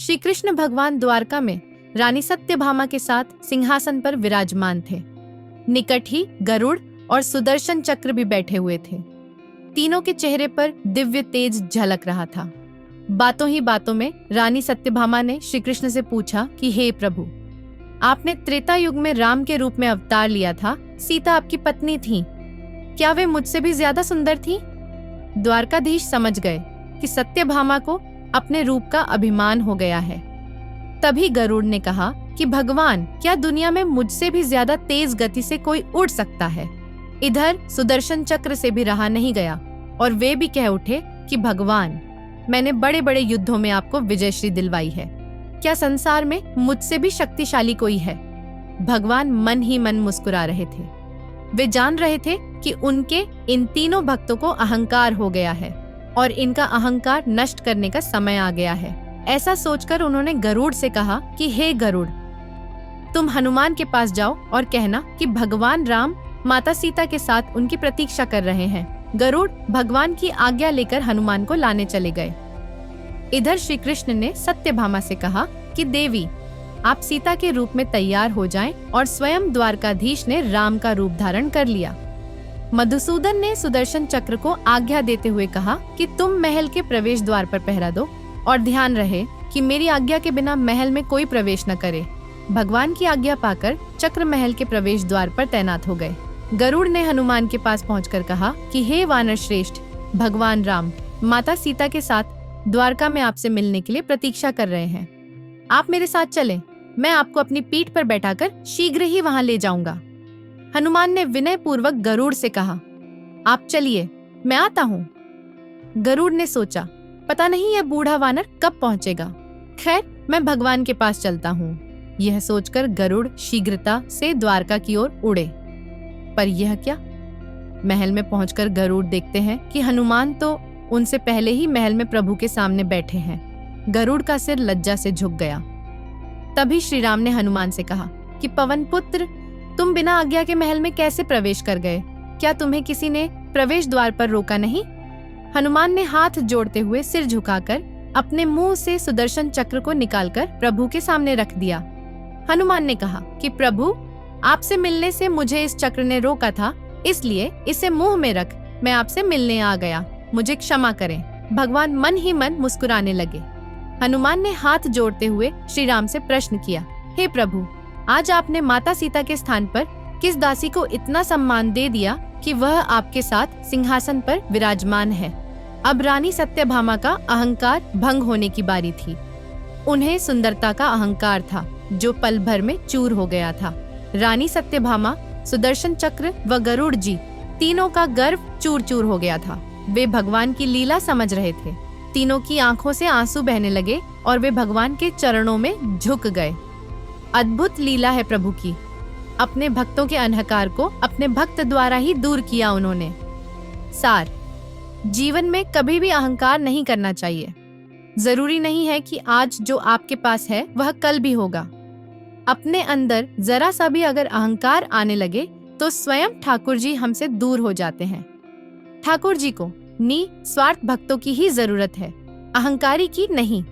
श्री कृष्ण भगवान द्वारका में रानी सत्यभामा के साथ सिंहासन पर विराजमान थे। निकट ही गरुड़ और सुदर्शन चक्र भी बैठे हुए थे। तीनों के चेहरे पर दिव्य तेज झलक रहा था। बातों ही बातों में रानी सत्यभामा ने श्री कृष्ण से पूछा कि हे प्रभु, आपने त्रेता युग में राम के रूप में अवतार लिया था। सीता आपकी पत्नी थी, क्या वे मुझसे भी ज्यादा सुंदर थी? द्वारकाधीश समझ गए कि सत्यभामा को अपने रूप का अभिमान हो गया है। तभी गरुड़ ने कहा कि भगवान, क्या दुनिया में मुझसे भी ज्यादा तेज गति से कोई उड़ सकता है? इधर सुदर्शन चक्र से भी रहा नहीं गया और वे भी कह उठे कि भगवान, मैंने बड़े बड़े युद्धों में आपको विजयश्री दिलवाई है, क्या संसार में मुझसे भी शक्तिशाली कोई है? भगवान मन ही मन मुस्कुरा रहे थे। वे जान रहे थे कि उनके इन तीनों भक्तों को अहंकार हो गया है और इनका अहंकार नष्ट करने का समय आ गया है। ऐसा सोचकर उन्होंने गरुड़ से कहा कि हे गरुड़, तुम हनुमान के पास जाओ और कहना कि भगवान राम माता सीता के साथ उनकी प्रतीक्षा कर रहे हैं। गरुड़ भगवान की आज्ञा लेकर हनुमान को लाने चले गए। इधर श्री कृष्ण ने सत्यभामा से कहा कि देवी, आप सीता के रूप में तैयार हो जाएं, और स्वयं द्वारकाधीश ने राम का रूप धारण कर लिया। मधुसूदन ने सुदर्शन चक्र को आज्ञा देते हुए कहा कि तुम महल के प्रवेश द्वार पर पहरा दो और ध्यान रहे कि मेरी आज्ञा के बिना महल में कोई प्रवेश न करे। भगवान की आज्ञा पाकर चक्र महल के प्रवेश द्वार पर तैनात हो गए। गरुड़ ने हनुमान के पास पहुंचकर कहा कि हे वानर श्रेष्ठ, भगवान राम माता सीता के साथ द्वारका में आपसे मिलने के लिए प्रतीक्षा कर रहे हैं। आप मेरे साथ चलें, मैं आपको अपनी पीठ पर बैठाकर शीघ्र ही वहां ले जाऊंगा। हनुमान ने विनय पूर्वक गरुड़ से कहा, आप चलिए, मैं आता हूँ। गरुड़ ने सोचा, पता नहीं यह बूढ़ा वानर कब पहुंचेगा। खैर, मैं भगवान के पास चलता हूँ। यह सोचकर गरुड़ शीघ्रता से द्वारका की ओर उड़े। पर यह क्या? महल में पहुंचकर गरुड़ देखते हैं कि हनुमान तो उनसे पहले ही महल में प्रभु के सामने बैठे हैं। गरुड़ का सिर लज्जा से झुक गया। तभी श्री राम ने हनुमान से कहा कि पवन पुत्र, तुम बिना आज्ञा के महल में कैसे प्रवेश कर गए? क्या तुम्हें किसी ने प्रवेश द्वार पर रोका नहीं? हनुमान ने हाथ जोड़ते हुए सिर झुकाकर अपने मुंह से सुदर्शन चक्र को निकालकर प्रभु के सामने रख दिया। हनुमान ने कहा कि प्रभु, आपसे मिलने से मुझे इस चक्र ने रोका था, इसलिए इसे मुंह में रख मैं आपसे मिलने आ गया, मुझे क्षमा करें। भगवान मन ही मन मुस्कुराने लगे। हनुमान ने हाथ जोड़ते हुए श्री राम से प्रश्न किया, हे प्रभु, आज आपने माता सीता के स्थान पर किस दासी को इतना सम्मान दे दिया कि वह आपके साथ सिंहासन पर विराजमान है? अब रानी सत्यभामा का अहंकार भंग होने की बारी थी। उन्हें सुंदरता का अहंकार था जो पल भर में चूर हो गया था। रानी सत्यभामा, सुदर्शन चक्र व गरुड़ जी तीनों का गर्व चूर चूर हो गया था। वे भगवान की लीला समझ रहे थे। तीनों की आंखों से आंसू बहने लगे और वे भगवान के चरणों में झुक गए। अद्भुत लीला है प्रभु की। अपने भक्तों के अहंकार को अपने भक्त द्वारा ही दूर किया उन्होंने। सार, जीवन में कभी भी अहंकार नहीं करना चाहिए। जरूरी नहीं है कि आज जो आपके पास है वह कल भी होगा। अपने अंदर जरा सा भी अगर अहंकार आने लगे तो स्वयं ठाकुर जी हमसे दूर हो जाते हैं। ठाकुर जी को निस्वार्थ भक्तों की ही जरूरत है, अहंकारी की नहीं।